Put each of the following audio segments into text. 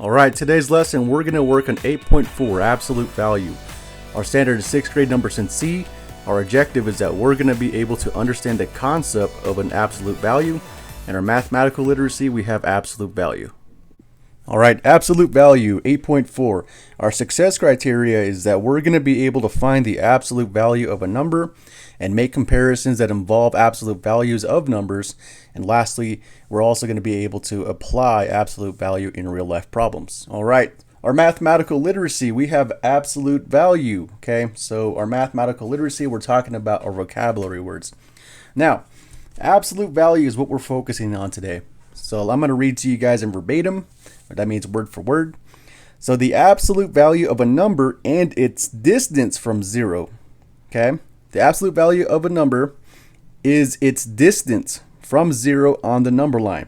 Alright, today's lesson we're going to work on 8.4 absolute value. Our standard is 6th grade numbers in C. Our objective is that we're going to be able to understand the concept of an absolute value. In our mathematical literacy, we have absolute value. Alright, absolute value 8.4. Our success criteria is that we're going to be able to find the absolute value of a number and make comparisons that involve absolute values of numbers. And lastly, we're also going to be able to apply absolute value in real life problems. Alright, our mathematical literacy, we have absolute value. Okay, so our mathematical literacy, we're talking about our vocabulary words. Now, absolute value is what we're focusing on today. So I'm going to read to you guys in verbatim. That means word for word. So the absolute value of a number and its distance from zero. Okay, the absolute value of a number is its distance from zero on the number line.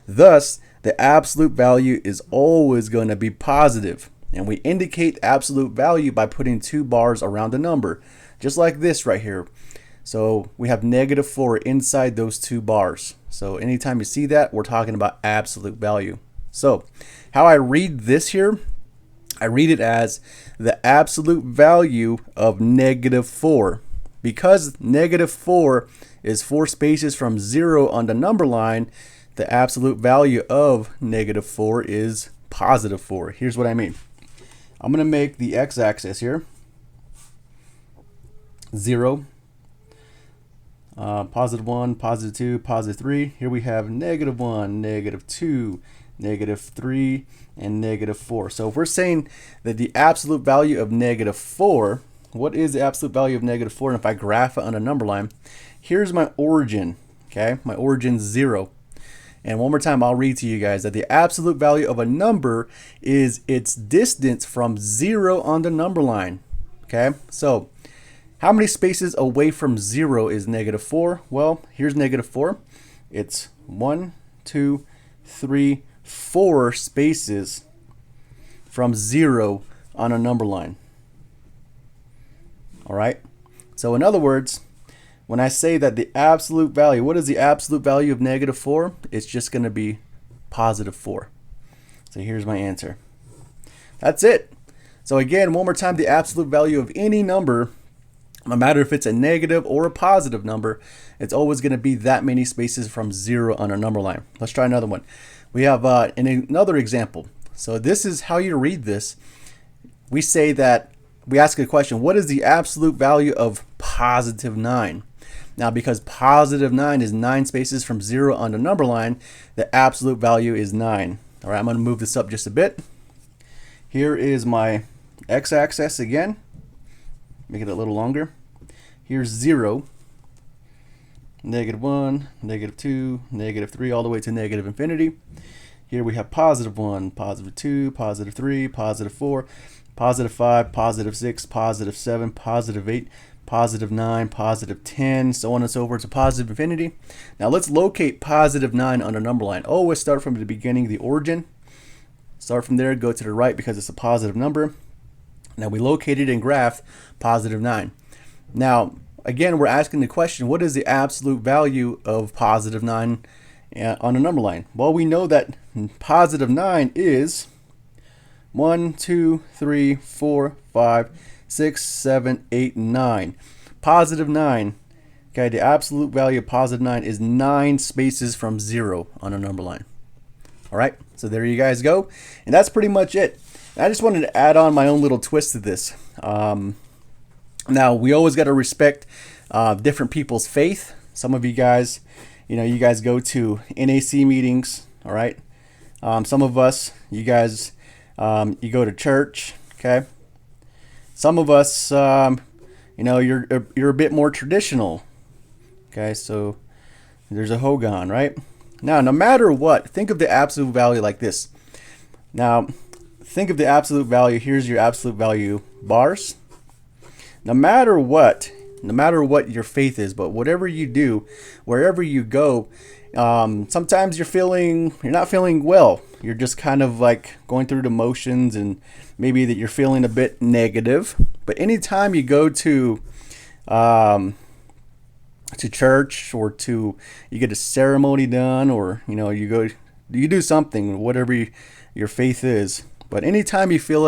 Thus, the absolute value is always going to be positive. And we indicate absolute value by putting two bars around the number, just like this right here. So we have -4 inside those two bars. So anytime you see that, we're talking about absolute value. So how I read this here, I read it as the absolute value of -4. Because -4 is 4 spaces from 0 on the number line, the absolute value of -4 is +4. Here's what I mean. I'm going to make the x-axis here 0, +1, +2, +3. Here we have -1, -2, -3, and -4. So if we're saying that the absolute value of -4, what is the absolute value of -4? And if I graph it on a number line, here's my origin. Okay, my origin 0. And one more time, I'll read to you guys that the absolute value of a number is its distance from 0 on the number line. Okay, so how many spaces away from 0 is -4? Well, here's -4. It's 1, 2, 3, 4 spaces from 0 on a number line. All right. So in other words, when I say that the absolute value, what is the absolute value of -4? It's just going to be +4. So here's my answer. That's it. So again, one more time, the absolute value of any number, no matter if it's a negative or a positive number, it's always going to be that many spaces from 0 on a number line. Let's try another one. We have another example. So this is how you read this. We say that, we ask a question, what is the absolute value of +9? Now, because +9 is 9 spaces from 0 on the number line, the absolute value is 9. All right, I'm going to move this up just a bit. Here is my x-axis again. Make it a little longer. Here's 0, -1, -2, -3, all the way to -infinity. Here we have +1, +2, +3, +4, +5, +6, +7, +8, +9, +10, so on and so forth to +infinity. Now let's locate +9 on a number line. Always start from the beginning, the origin. Start from there, go to the right because it's a positive number. Now we located and graphed +9. Now, again, we're asking the question, what is the absolute value of +9 on a number line? Well, we know that +9 is 1, 2, 3, 4, 5, 6, 7, 8, 9. +9. Okay, the absolute value of +9 is 9 spaces from 0 on a number line. All right, so there you guys go. And that's pretty much it. I just wanted to add on my own little twist to this. Now, we always got to respect different people's faith. Some of you guys, you guys go to NAC meetings, all right? Some of us, you guys, you go to church, okay? Some of us, you're a bit more traditional, okay? So there's a Hogan, right? Now, no matter what, think of the absolute value like this. Now, think of the absolute value. Here's your absolute value bars. No matter what your faith is, but whatever you do, wherever you go, sometimes you're not feeling well. You're just kind of like going through the motions, and maybe that you're feeling a bit negative. But anytime you go to church, or you get a ceremony done, or you do something, whatever your faith is. But anytime you go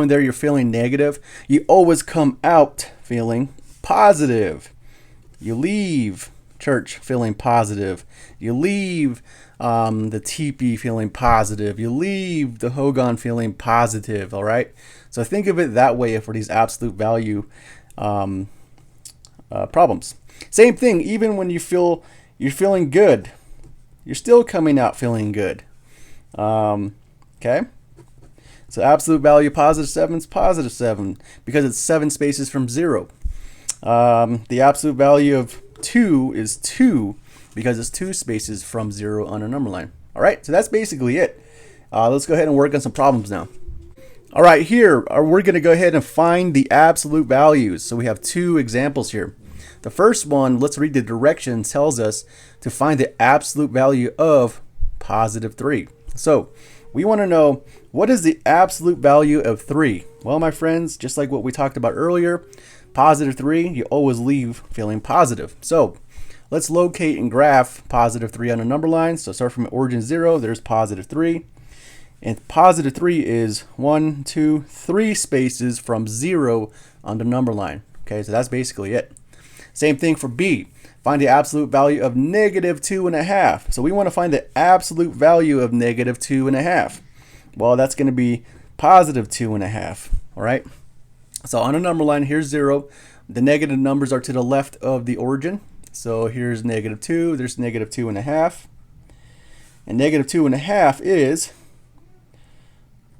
in there, you're feeling negative, you always come out feeling positive. You leave church feeling positive. You leave the teepee feeling positive. You leave the Hogan feeling positive. All right. So think of it that way for these absolute value problems. Same thing. Even when you're feeling good, you're still coming out feeling good. Okay. So absolute value positive 7 is positive 7 because it's 7 spaces from 0. The absolute value of 2 is 2 because it's 2 spaces from 0 on a number line. All right, so that's basically it. Let's go ahead and work on some problems now. All right, here we're going to go ahead and find the absolute values. So we have 2 examples here. The first one, let's read the directions, tells us to find the absolute value of positive 3. So we want to know, what is the absolute value of 3? Well, my friends, just like what we talked about earlier, positive 3, you always leave feeling positive. So let's locate and graph positive 3 on a number line. So start from origin 0, there's positive 3. And positive 3 is 1, 2, 3 spaces from 0 on the number line. Okay, so that's basically it. Same thing for B. Find the absolute value of negative 2.5. So we want to find the absolute value of negative 2.5. Well, that's going to be positive 2.5. All right. So on a number line, here's 0. The negative numbers are to the left of the origin. So here's negative 2. There's negative 2.5. And negative 2.5 is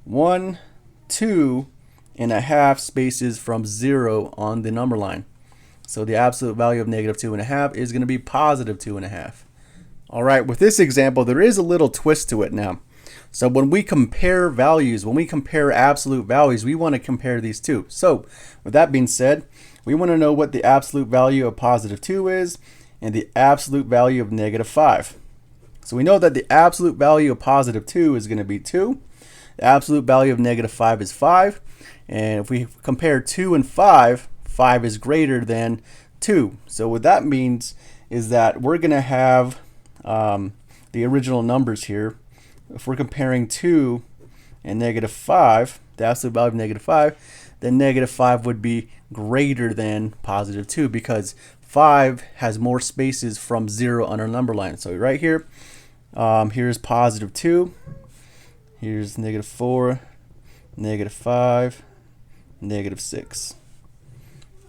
1, 2.5 spaces from 0 on the number line. So the absolute value of negative 2.5 is going to be positive 2.5. All right, with this example, there is a little twist to it now. So when we compare values, when we compare absolute values, we want to compare these two. So with that being said, we want to know what the absolute value of positive 2 is and the absolute value of negative 5. So we know that the absolute value of positive 2 is going to be 2. The absolute value of negative 5 is 5. And if we compare 2 and 5, 5 is greater than 2. So what that means is that we're going to have the original numbers here. If we're comparing 2 and negative 5, the absolute value of negative 5, then negative 5 would be greater than positive 2 because 5 has more spaces from 0 on our number line. So right here, here's positive 2, here's negative 4, negative 5, negative 6.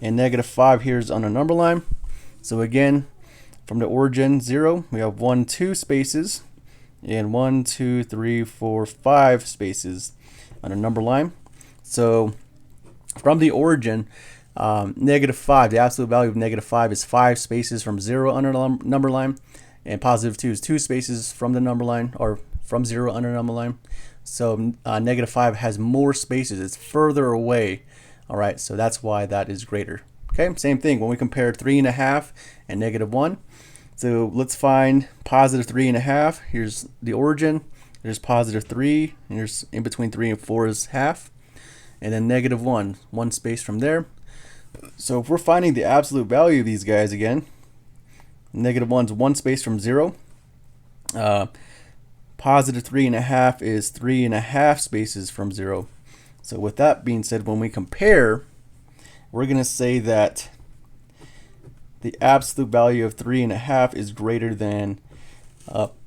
And negative 5 here is on a number line. So again, from the origin 0, we have 1, 2 spaces, and 1, 2, 3, 4, 5 spaces on a number line. So from the origin, negative 5, the absolute value of negative 5 is 5 spaces from 0 on a number line, and positive 2 is 2 spaces from the number line, or from 0 on a number line. So negative 5 has more spaces, it's further away. All right, so that's why that is greater. Okay, same thing when we compare 3.5 and negative 1. So let's find positive 3.5. Here's the origin. There's positive 3. And here's in between 3 and 4 is half. And then negative 1, 1 space from there. So if we're finding the absolute value of these guys again, negative 1's 1 space from 0. Positive 3.5 is 3.5 spaces from 0. So with that being said, when we compare, we're going to say that the absolute value of 3.5 is greater than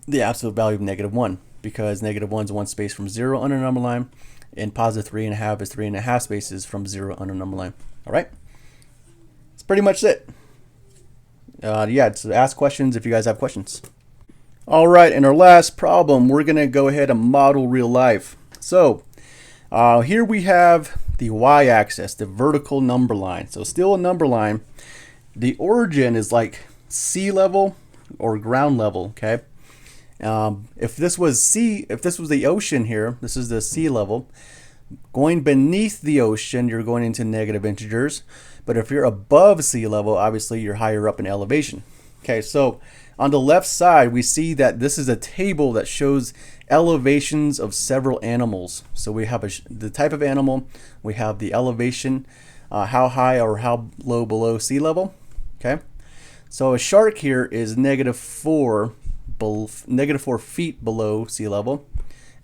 the absolute value of negative 1 because negative 1 is 1 space from 0 on a number line and positive 3.5 is 3.5 spaces from 0 on a number line. All right. That's pretty much it. Yeah, so ask questions if you guys have questions. All right, in our last problem, we're going to go ahead and model real life. So here we have the y-axis, the vertical number line. So still a number line. The origin is like sea level or ground level, okay? If this was the ocean here, this is the sea level. Going beneath the ocean, you're going into negative integers. But if you're above sea level, obviously you're higher up in elevation. Okay, so on the left side, we see that this is a table that shows elevations of several animals. So we have the type of animal, we have the elevation, how high or how low below sea level. Okay, so a shark here is negative 4 feet below sea level,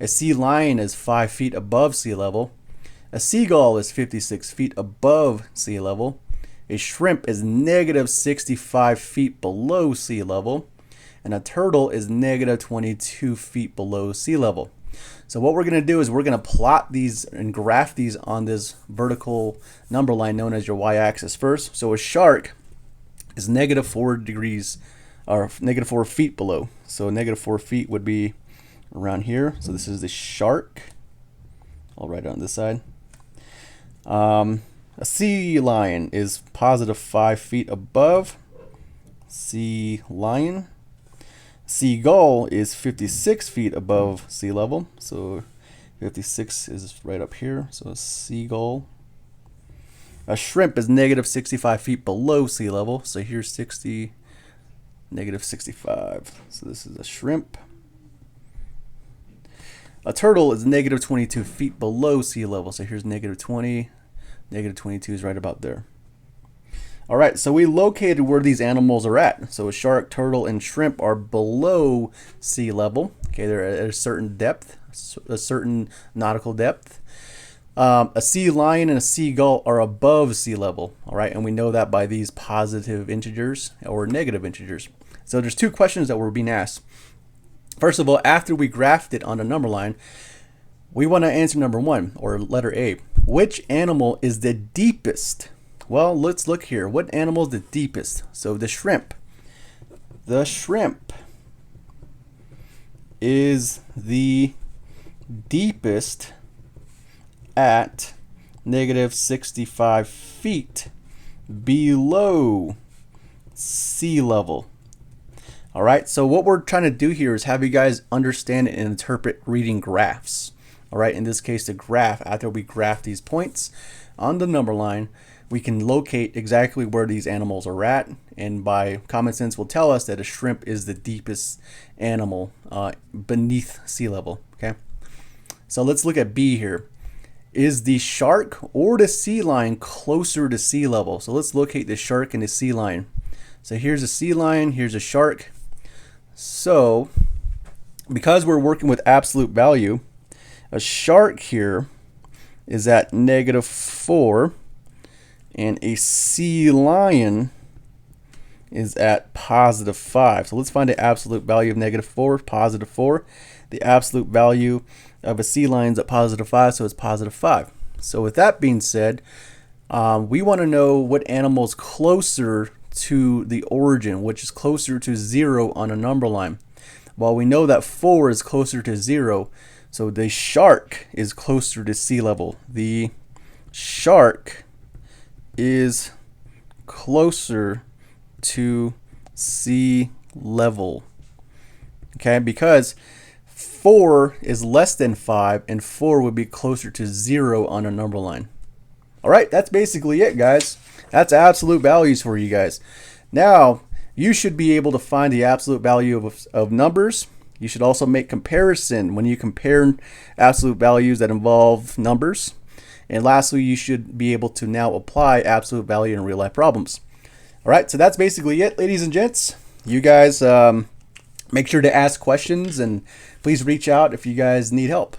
A sea lion is 5 feet above sea level. A seagull is 56 feet above sea level. A shrimp is negative 65 feet below sea level. And a turtle is negative 22 feet below sea level. So what we're going to do is we're going to plot these and graph these on this vertical number line known as your y-axis first. So a shark is negative 4 degrees or negative 4 feet below. So negative 4 feet would be around here. So this is the shark. I'll write it on this side. A sea lion is positive 5 feet above. Sea lion. Seagull is 56 feet above sea level. So 56 is right up here. So a seagull. A shrimp is negative 65 feet below sea level. So here's 60, negative 65. So this is a shrimp. A turtle is negative 22 feet below sea level. So here's negative 20. Negative 22 is right about there. All right, so we located where these animals are at. So a shark, turtle, and shrimp are below sea level. Okay, they're at a certain depth, a certain nautical depth. A sea lion and a seagull are above sea level. All right, and we know that by these positive integers or negative integers. So there's two questions that were being asked. First of all, after we graphed it on a number line, we want to answer number one, or letter A. Which animal is the deepest? Well, let's look here. What animal is the deepest? So the shrimp. The shrimp is the deepest at negative 65 feet below sea level. All right, so what we're trying to do here is have you guys understand and interpret reading graphs. All right, in this case, the graph, after we graph these points on the number line, we can locate exactly where these animals are at, and by common sense will tell us that a shrimp is the deepest animal beneath sea level. Okay, so let's look at B here. Is the shark or the sea lion closer to sea level? So let's locate the shark and the sea lion. So here's a sea lion, here's a shark. So because we're working with absolute value, a shark here is at negative 4, and a sea lion is at positive 5. So let's find the absolute value of negative 4, positive 4. The absolute value of a sea lion is at positive 5, so it's positive 5. So with that being said, we want to know what animal is closer to the origin, which is closer to 0 on a number line. Well, we know that 4 is closer to 0, so the shark is closer to sea level. The shark is closer to sea level. Okay, because 4 is less than 5, and 4 would be closer to 0 on a number line. All right, that's basically it, guys. That's absolute values for you guys. Now, you should be able to find the absolute value of numbers. You should also make comparison when you compare absolute values that involve numbers. And lastly, you should be able to now apply absolute value in real life problems. All right, so that's basically it, ladies and gents. You guys make sure to ask questions, and please reach out if you guys need help.